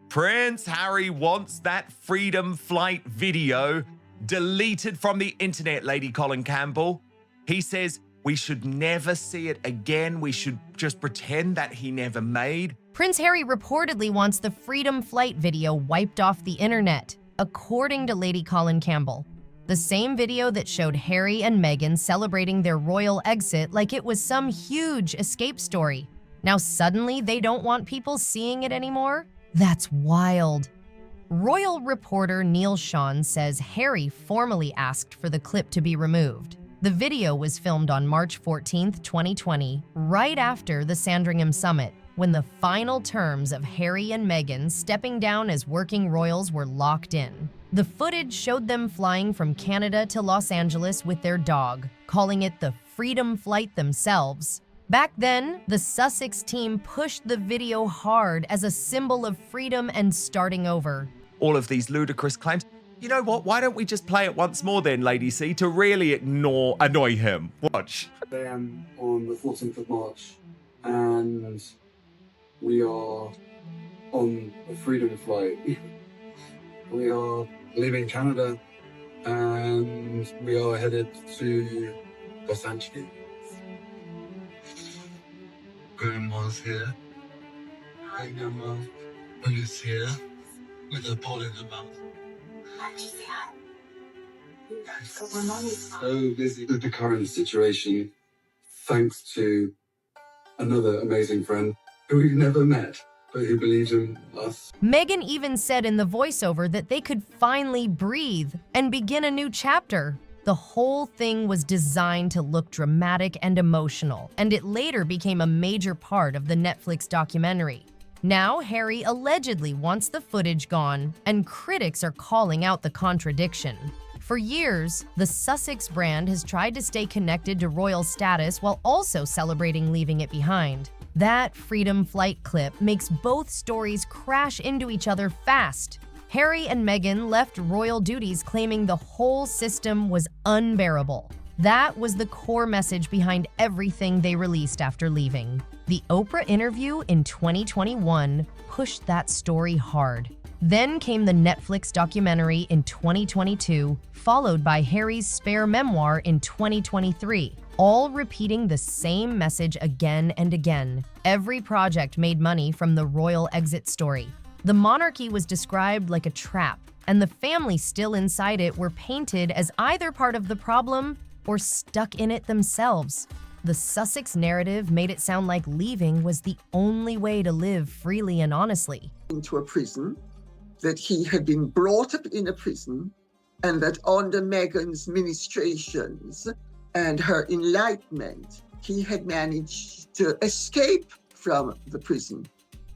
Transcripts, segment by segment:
Prince Harry wants that freedom flight video deleted from the internet, Lady Colin Campbell. He says we should never see it again. We should just pretend that he never made. Prince Harry reportedly wants the freedom flight video wiped off the internet, according to Lady Colin Campbell. The same video that showed Harry and Meghan celebrating their royal exit like it was some huge escape story. Now suddenly they don't want people seeing it anymore? That's wild. Royal reporter Neil Sean says Harry formally asked for the clip to be removed. The video was filmed on March 14, 2020, right after the Sandringham Summit, when the final terms of Harry and Meghan stepping down as working royals were locked in. The footage showed them flying from Canada to Los Angeles with their dog, calling it the freedom flight themselves. Back then, the Sussex team pushed the video hard as a symbol of freedom and starting over. All of these ludicrous claims. You know what? Why don't we just play it once more then, Lady C, to really annoy him? Watch. I am on the 14th of March, and we are on a freedom flight. We are leaving Canada, and we are headed to Los Angeles. Grandma's here. Hi, Grandma. Lily's here with a ball in her mouth. So busy with the current situation, thanks to another amazing friend who we've never met, but who believes in us. Meghan even said in the voiceover that they could finally breathe and begin a new chapter. The whole thing was designed to look dramatic and emotional, and it later became a major part of the Netflix documentary. Now, Harry allegedly wants the footage gone, and critics are calling out the contradiction. For years, the Sussex brand has tried to stay connected to royal status while also celebrating leaving it behind. That freedom flight clip makes both stories crash into each other fast. Harry and Meghan left royal duties claiming the whole system was unbearable. That was the core message behind everything they released after leaving. The Oprah interview in 2021 pushed that story hard. Then came the Netflix documentary in 2022, followed by Harry's spare memoir in 2023, all repeating the same message again and again. Every project made money from the royal exit story. The monarchy was described like a trap, and the family still inside it were painted as either part of the problem or stuck in it themselves. The Sussex narrative made it sound like leaving was the only way to live freely and honestly. Into a prison, that he had been brought up in a prison, and that under Meghan's ministrations and her enlightenment, he had managed to escape from the prison.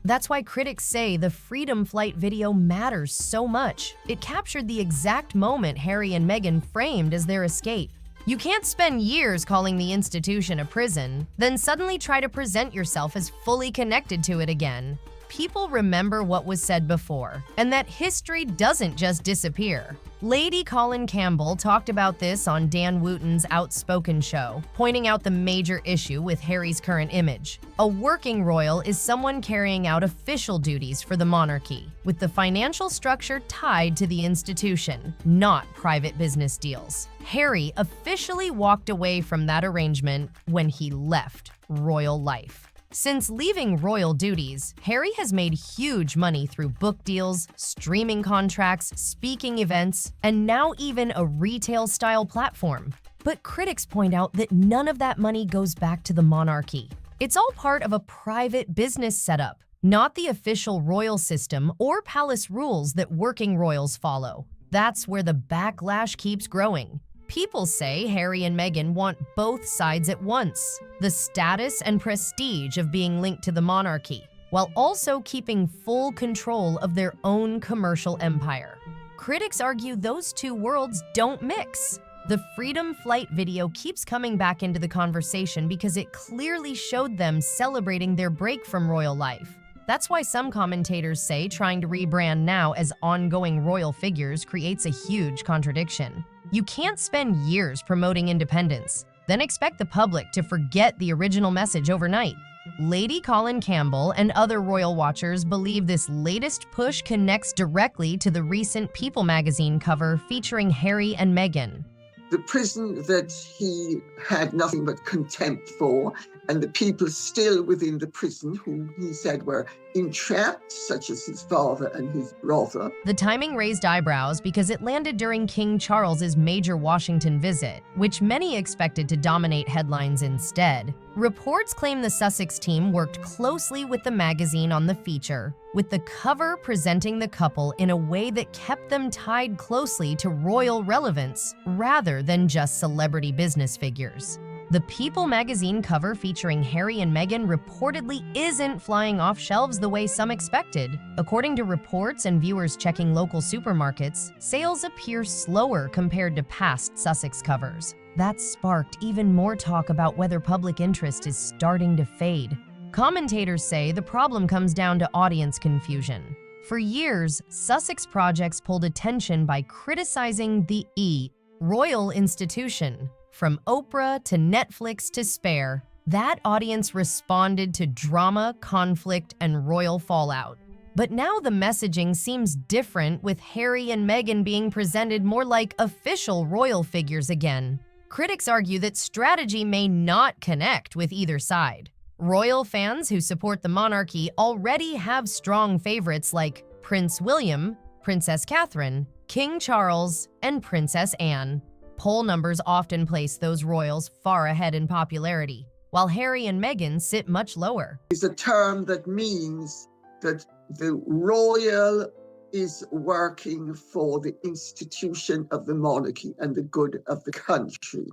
That's why critics say the freedom flight video matters so much. It captured the exact moment Harry and Meghan framed as their escape. You can't spend years calling the institution a prison, then suddenly try to present yourself as fully connected to it again. People remember what was said before, and that history doesn't just disappear. Lady Colin Campbell talked about this on Dan Wootton's Outspoken show, pointing out the major issue with Harry's current image. A working royal is someone carrying out official duties for the monarchy, with the financial structure tied to the institution, not private business deals. Harry officially walked away from that arrangement when he left royal life. Since leaving royal duties, Harry has made huge money through book deals, streaming contracts, speaking events, and now even a retail-style platform. But critics point out that none of that money goes back to the monarchy. It's all part of a private business setup, not the official royal system or palace rules that working royals follow. That's where the backlash keeps growing. People say Harry and Meghan want both sides at once, the status and prestige of being linked to the monarchy, while also keeping full control of their own commercial empire. Critics argue those two worlds don't mix. The freedom flight video keeps coming back into the conversation because it clearly showed them celebrating their break from royal life. That's why some commentators say trying to rebrand now as ongoing royal figures creates a huge contradiction. You can't spend years promoting independence, then expect the public to forget the original message overnight. Lady Colin Campbell and other royal watchers believe this latest push connects directly to the recent People magazine cover featuring Harry and Meghan. The prison that he had nothing but contempt for, and the people still within the prison who he said were entrapped, such as his father and his brother. The timing raised eyebrows because it landed during King Charles's major Washington visit, which many expected to dominate headlines instead. Reports claim the Sussex team worked closely with the magazine on the feature, with the cover presenting the couple in a way that kept them tied closely to royal relevance rather than just celebrity business figures. The People magazine cover featuring Harry and Meghan reportedly isn't flying off shelves the way some expected. According to reports and viewers checking local supermarkets, sales appear slower compared to past Sussex covers. That sparked even more talk about whether public interest is starting to fade. Commentators say the problem comes down to audience confusion. For years, Sussex projects pulled attention by criticizing the royal institution. From Oprah to Netflix to Spare, that audience responded to drama, conflict, and royal fallout. But now the messaging seems different, with Harry and Meghan being presented more like official royal figures again. Critics argue that strategy may not connect with either side. Royal fans who support the monarchy already have strong favorites like Prince William, Princess Catherine, King Charles, and Princess Anne. Poll numbers often place those royals far ahead in popularity, while Harry and Meghan sit much lower. It's a term that means that the royal is working for the institution of the monarchy and the good of the country.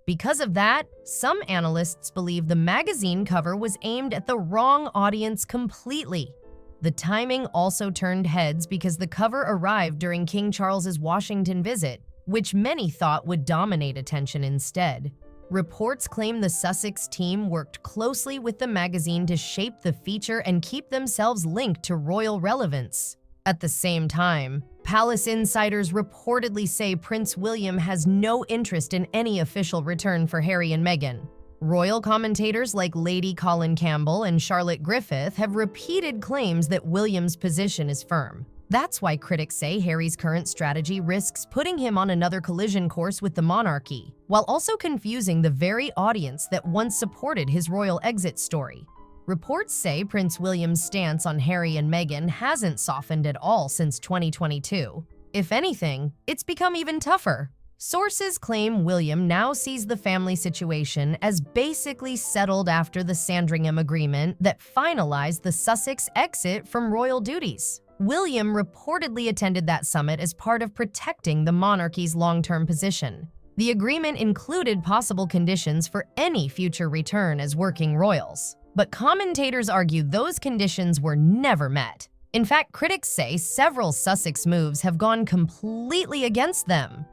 Because of that, some analysts believe the magazine cover was aimed at the wrong audience completely. The timing also turned heads because the cover arrived during King Charles's Washington visit, which many thought would dominate attention instead. Reports claim the Sussex team worked closely with the magazine to shape the feature and keep themselves linked to royal relevance. At the same time, palace insiders reportedly say Prince William has no interest in any official return for Harry and Meghan. Royal commentators like Lady Colin Campbell and Charlotte Griffith have repeated claims that William's position is firm. That's why critics say Harry's current strategy risks putting him on another collision course with the monarchy, while also confusing the very audience that once supported his royal exit story. Reports say Prince William's stance on Harry and Meghan hasn't softened at all since 2022. If anything, it's become even tougher. Sources claim William now sees the family situation as basically settled after the Sandringham Agreement that finalized the Sussex exit from royal duties. William reportedly attended that summit as part of protecting the monarchy's long-term position. The agreement included possible conditions for any future return as working royals, but commentators argue those conditions were never met. In fact, critics say several Sussex moves have gone completely against them.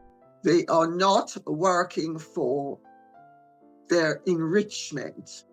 They are not working for their enrichment.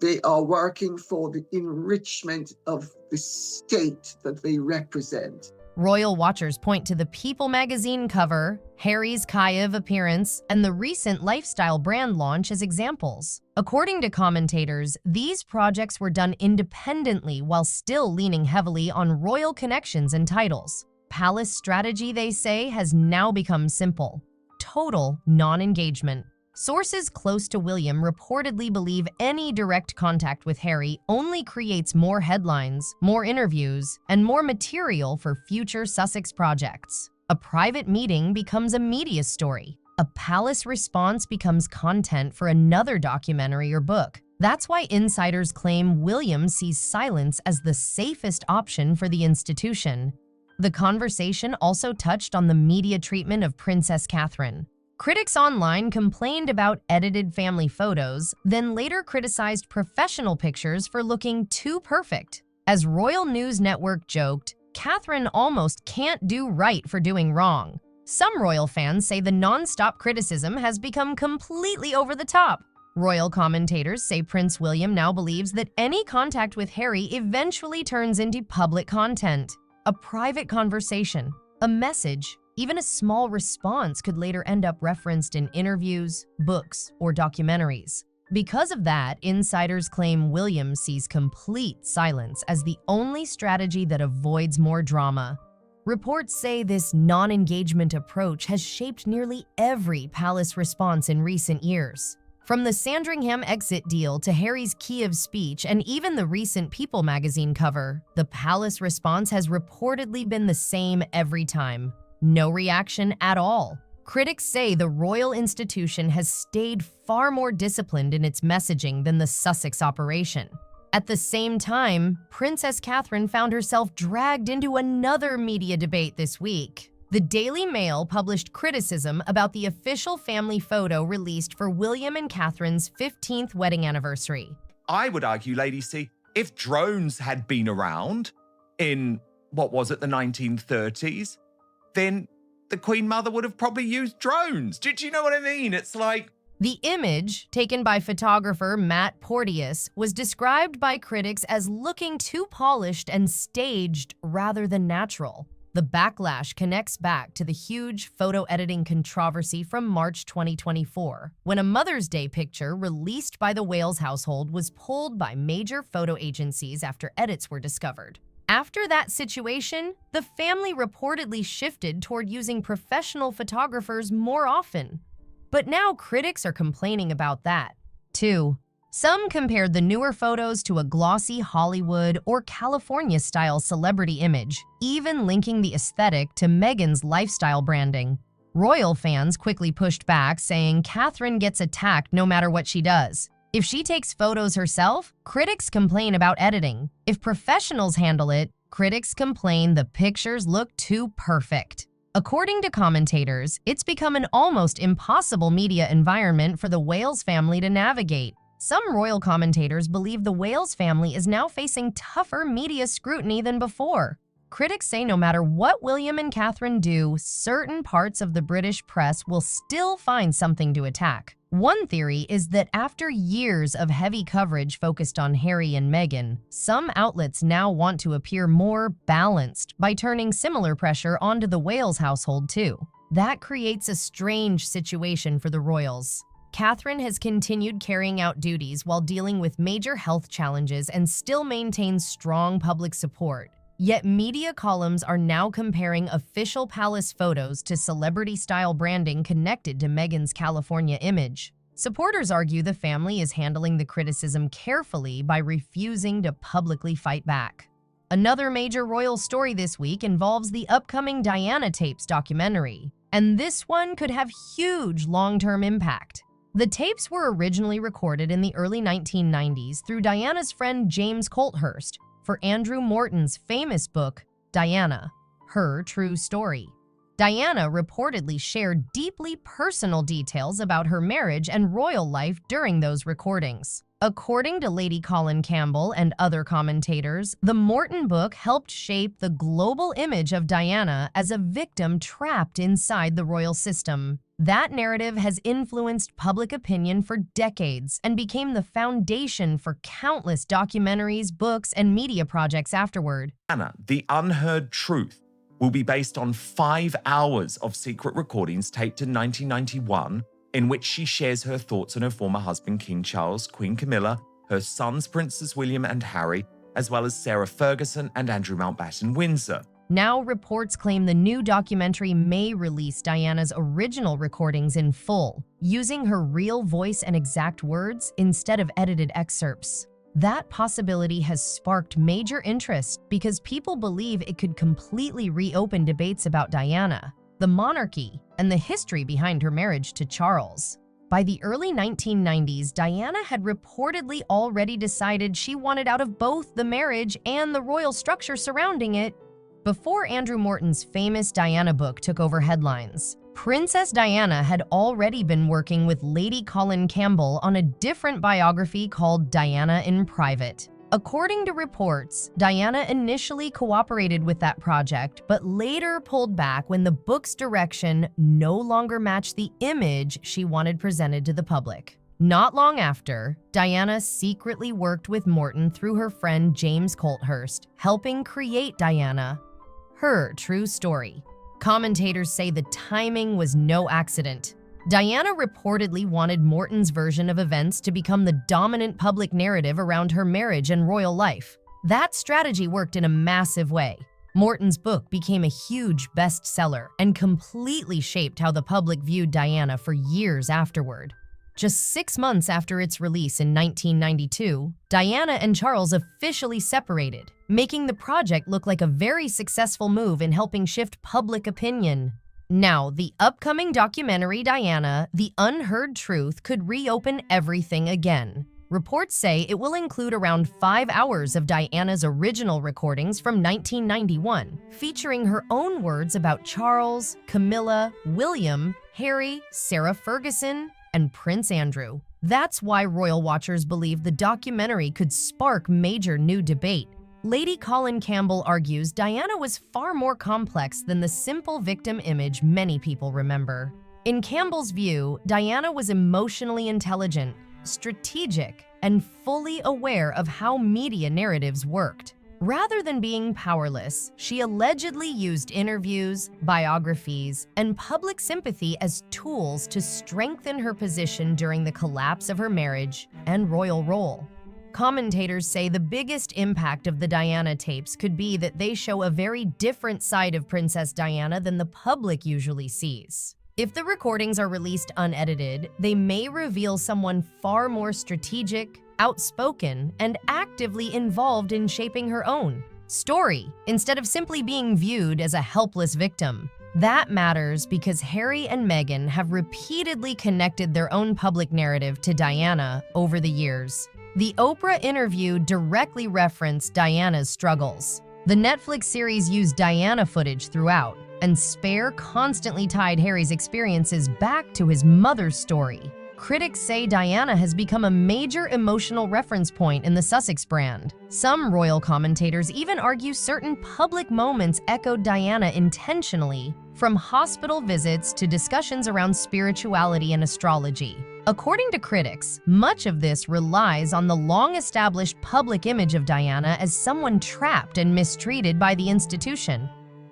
They are working for the enrichment of the state that they represent. Royal watchers point to the People magazine cover, Harry's Kyiv appearance, and the recent lifestyle brand launch as examples. According to commentators, these projects were done independently while still leaning heavily on royal connections and titles. Palace strategy, they say, has now become simple: total non-engagement. Sources close to William reportedly believe any direct contact with Harry only creates more headlines, more interviews, and more material for future Sussex projects. A private meeting becomes a media story. A palace response becomes content for another documentary or book. That's why insiders claim William sees silence as the safest option for the institution. The conversation also touched on the media treatment of Princess Catherine. Critics online complained about edited family photos, then later criticized professional pictures for looking too perfect. As Royal News Network joked, Catherine almost can't do right for doing wrong. Some royal fans say the non-stop criticism has become completely over the top. Royal commentators say Prince William now believes that any contact with Harry eventually turns into public content. A private conversation, a message, even a small response could later end up referenced in interviews, books, or documentaries. Because of that, insiders claim William sees complete silence as the only strategy that avoids more drama. Reports say this non-engagement approach has shaped nearly every palace response in recent years. From the Sandringham exit deal to Harry's Kiev speech and even the recent People magazine cover, the palace response has reportedly been the same every time. No reaction at all. Critics say the royal institution has stayed far more disciplined in its messaging than the Sussex operation. At the same time, Princess Catherine found herself dragged into another media debate this week. The Daily Mail published criticism about the official family photo released for William and Catherine's 15th wedding anniversary. I would argue, Lady C, if drones had been around in, the 1930s, then the Queen Mother would have probably used drones. Do you know what I mean? It's like... The image, taken by photographer Matt Porteous, was described by critics as looking too polished and staged rather than natural. The backlash connects back to the huge photo editing controversy from March 2024, when a Mother's Day picture released by the Wales household was pulled by major photo agencies after edits were discovered. After that situation, the family reportedly shifted toward using professional photographers more often. But now critics are complaining about that, too. Some compared the newer photos to a glossy Hollywood or California-style celebrity image, even linking the aesthetic to Meghan's lifestyle branding. Royal fans quickly pushed back, saying Catherine gets attacked no matter what she does. If she takes photos herself, critics complain about editing. If professionals handle it, critics complain the pictures look too perfect. According to commentators, it's become an almost impossible media environment for the Wales family to navigate. Some royal commentators believe the Wales family is now facing tougher media scrutiny than before. Critics say no matter what William and Catherine do, certain parts of the British press will still find something to attack. One theory is that after years of heavy coverage focused on Harry and Meghan, some outlets now want to appear more balanced by turning similar pressure onto the Wales household too. That creates a strange situation for the royals. Catherine has continued carrying out duties while dealing with major health challenges and still maintains strong public support. Yet media columns are now comparing official palace photos to celebrity-style branding connected to Meghan's California image. Supporters argue the family is handling the criticism carefully by refusing to publicly fight back. Another major royal story this week involves the upcoming Diana tapes documentary, and this one could have huge long-term impact. The tapes were originally recorded in the early 1990s through Diana's friend James Colthurst for Andrew Morton's famous book, Diana, Her True Story. Diana reportedly shared deeply personal details about her marriage and royal life during those recordings. According to Lady Colin Campbell and other commentators, the Morton book helped shape the global image of Diana as a victim trapped inside the royal system. That narrative has influenced public opinion for decades and became the foundation for countless documentaries, books, and media projects afterward. Anna, The Unheard Truth will be based on 5 hours of secret recordings taped in 1991, in which she shares her thoughts on her former husband, King Charles, Queen Camilla, her sons, Princes William and Harry, as well as Sarah Ferguson and Andrew Mountbatten Windsor. Now, reports claim the new documentary may release Diana's original recordings in full, using her real voice and exact words instead of edited excerpts. That possibility has sparked major interest because people believe it could completely reopen debates about Diana, the monarchy, and the history behind her marriage to Charles. By the early 1990s, Diana had reportedly already decided she wanted out of both the marriage and the royal structure surrounding it. Before Andrew Morton's famous Diana book took over headlines, Princess Diana had already been working with Lady Colin Campbell on a different biography called Diana in Private. According to reports, Diana initially cooperated with that project, but later pulled back when the book's direction no longer matched the image she wanted presented to the public. Not long after, Diana secretly worked with Morton through her friend James Colthurst, helping create Diana, Her True Story. Commentators say the timing was no accident. Diana reportedly wanted Morton's version of events to become the dominant public narrative around her marriage and royal life. That strategy worked in a massive way. Morton's book became a huge bestseller and completely shaped how the public viewed Diana for years afterward. Just 6 months after its release in 1992, Diana and Charles officially separated, making the project look like a very successful move in helping shift public opinion. Now, the upcoming documentary Diana, The Unheard Truth could reopen everything again. Reports say it will include around 5 hours of Diana's original recordings from 1991, featuring her own words about Charles, Camilla, William, Harry, Sarah Ferguson, and Prince Andrew. That's why royal watchers believe the documentary could spark major new debate. Lady Colin Campbell argues Diana was far more complex than the simple victim image many people remember. In Campbell's view, Diana was emotionally intelligent, strategic, and fully aware of how media narratives worked. Rather than being powerless, she allegedly used interviews, biographies, and public sympathy as tools to strengthen her position during the collapse of her marriage and royal role. Commentators say the biggest impact of the Diana tapes could be that they show a very different side of Princess Diana than the public usually sees. If the recordings are released unedited, they may reveal someone far more strategic, outspoken, and actively involved in shaping her own story, instead of simply being viewed as a helpless victim. That matters because Harry and Meghan have repeatedly connected their own public narrative to Diana over the years. The Oprah interview directly referenced Diana's struggles. The Netflix series used Diana footage throughout, and Spare constantly tied Harry's experiences back to his mother's story. Critics say Diana has become a major emotional reference point in the Sussex brand. Some royal commentators even argue certain public moments echoed Diana intentionally, from hospital visits to discussions around spirituality and astrology. According to critics, much of this relies on the long-established public image of Diana as someone trapped and mistreated by the institution.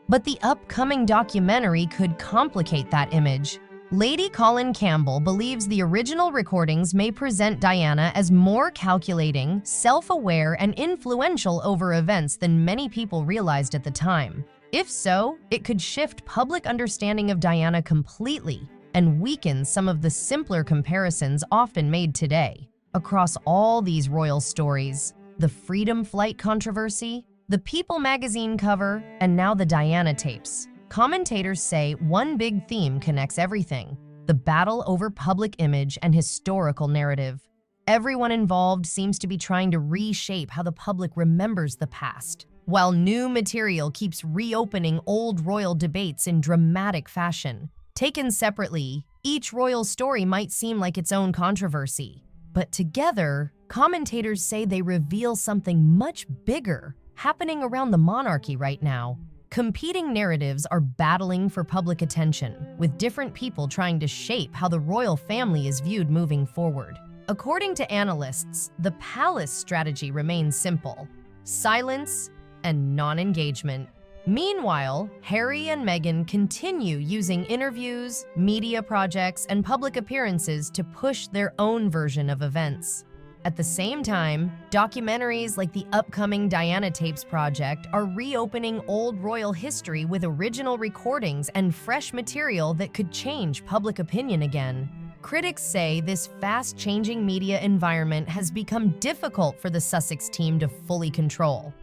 But the upcoming documentary could complicate that image. Lady Colin Campbell believes the original recordings may present Diana as more calculating, self-aware, and influential over events than many people realized at the time. If so, it could shift public understanding of Diana completely and weaken some of the simpler comparisons often made today. Across all these royal stories, the Freedom Flight controversy, the People magazine cover, and now the Diana tapes, commentators say one big theme connects everything: the battle over public image and historical narrative. Everyone involved seems to be trying to reshape how the public remembers the past, while new material keeps reopening old royal debates in dramatic fashion. Taken separately, each royal story might seem like its own controversy, but together, commentators say they reveal something much bigger happening around the monarchy right now. Competing narratives are battling for public attention, with different people trying to shape how the royal family is viewed moving forward. According to analysts, the palace strategy remains simple: silence and non-engagement. Meanwhile, Harry and Meghan continue using interviews, media projects, and public appearances to push their own version of events. At the same time, documentaries like the upcoming Diana Tapes project are reopening old royal history with original recordings and fresh material that could change public opinion again. Critics say this fast-changing media environment has become difficult for the Sussex team to fully control.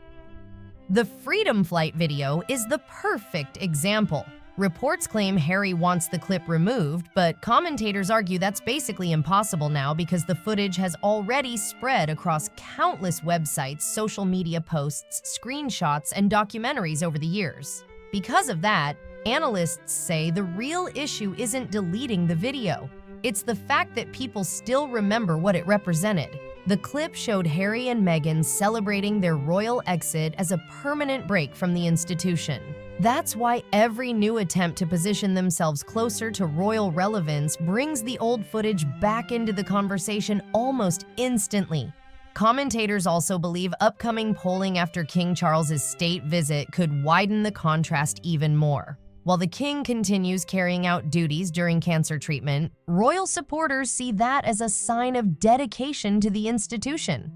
The Freedom Flight video is the perfect example. Reports claim Harry wants the clip removed, but commentators argue that's basically impossible now because the footage has already spread across countless websites, social media posts, screenshots, and documentaries over the years. Because of that, analysts say the real issue isn't deleting the video. It's the fact that people still remember what it represented. The clip showed Harry and Meghan celebrating their royal exit as a permanent break from the institution. That's why every new attempt to position themselves closer to royal relevance brings the old footage back into the conversation almost instantly. Commentators also believe upcoming polling after King Charles's state visit could widen the contrast even more. While the king continues carrying out duties during cancer treatment, royal supporters see that as a sign of dedication to the institution.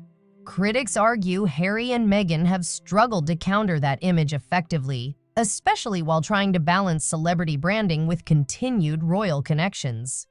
Critics argue Harry and Meghan have struggled to counter that image effectively, especially while trying to balance celebrity branding with continued royal connections.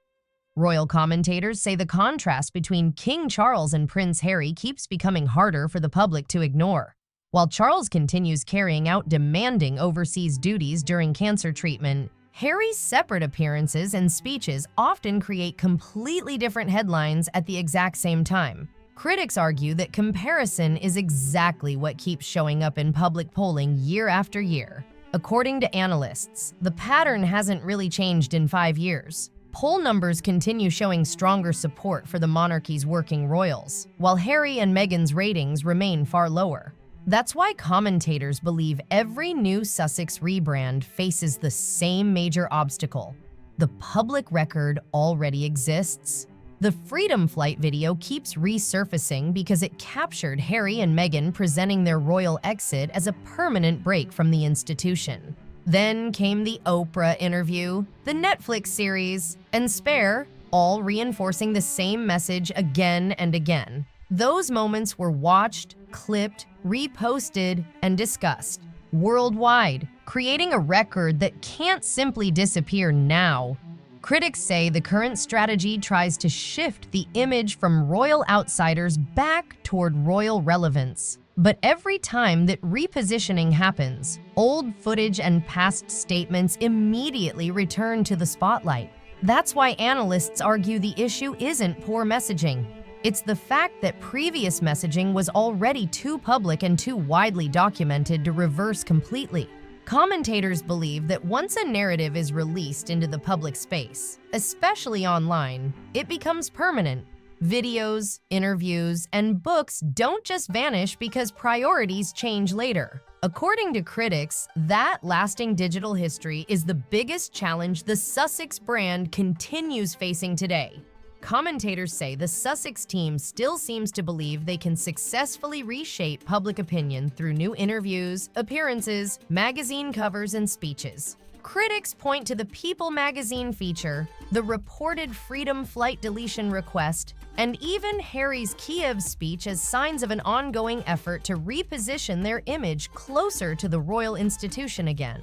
Royal commentators say the contrast between King Charles and Prince Harry keeps becoming harder for the public to ignore. While Charles continues carrying out demanding overseas duties during cancer treatment, Harry's separate appearances and speeches often create completely different headlines at the exact same time. Critics argue that comparison is exactly what keeps showing up in public polling year after year. According to analysts, the pattern hasn't really changed in 5 years. Poll numbers continue showing stronger support for the monarchy's working royals, while Harry and Meghan's ratings remain far lower. That's why commentators believe every new Sussex rebrand faces the same major obstacle. The public record already exists. The Freedom Flight video keeps resurfacing because it captured Harry and Meghan presenting their royal exit as a permanent break from the institution. Then came the Oprah interview, the Netflix series, and Spare, all reinforcing the same message again and again. Those moments were watched, clipped, reposted, and discussed worldwide, creating a record that can't simply disappear now. Critics say the current strategy tries to shift the image from royal outsiders back toward royal relevance. But every time that repositioning happens, old footage and past statements immediately return to the spotlight. That's why analysts argue the issue isn't poor messaging. It's the fact that previous messaging was already too public and too widely documented to reverse completely. Commentators believe that once a narrative is released into the public space, especially online, it becomes permanent. Videos, interviews, and books don't just vanish because priorities change later. According to critics, that lasting digital history is the biggest challenge the Sussex brand continues facing today. Commentators say the Sussex team still seems to believe they can successfully reshape public opinion through new interviews, appearances, magazine covers, and speeches. Critics point to the People magazine feature, the reported Freedom Flight deletion request, and even Harry's Kiev speech as signs of an ongoing effort to reposition their image closer to the royal institution again.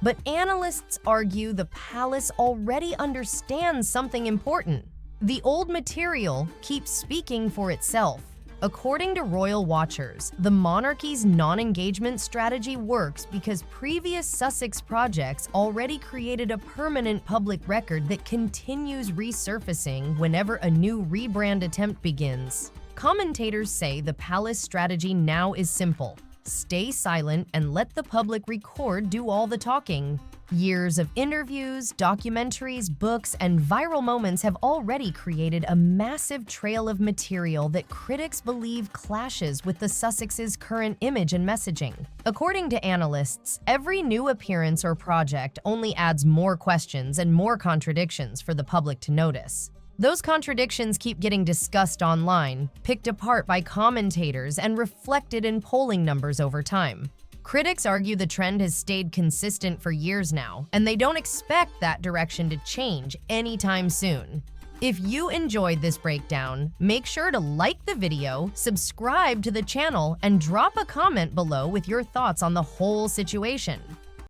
But analysts argue the palace already understands something important. The old material keeps speaking for itself. According to royal watchers, the monarchy's non-engagement strategy works because previous Sussex projects already created a permanent public record that continues resurfacing whenever a new rebrand attempt begins. Commentators say the palace strategy now is simple: stay silent and let the public record do all the talking. Years of interviews, documentaries, books, and viral moments have already created a massive trail of material that critics believe clashes with the Sussexes' current image and messaging. According to analysts, every new appearance or project only adds more questions and more contradictions for the public to notice. Those contradictions keep getting discussed online, picked apart by commentators, and reflected in polling numbers over time. Critics argue the trend has stayed consistent for years now, and they don't expect that direction to change anytime soon. If you enjoyed this breakdown, make sure to like the video, subscribe to the channel, and drop a comment below with your thoughts on the whole situation.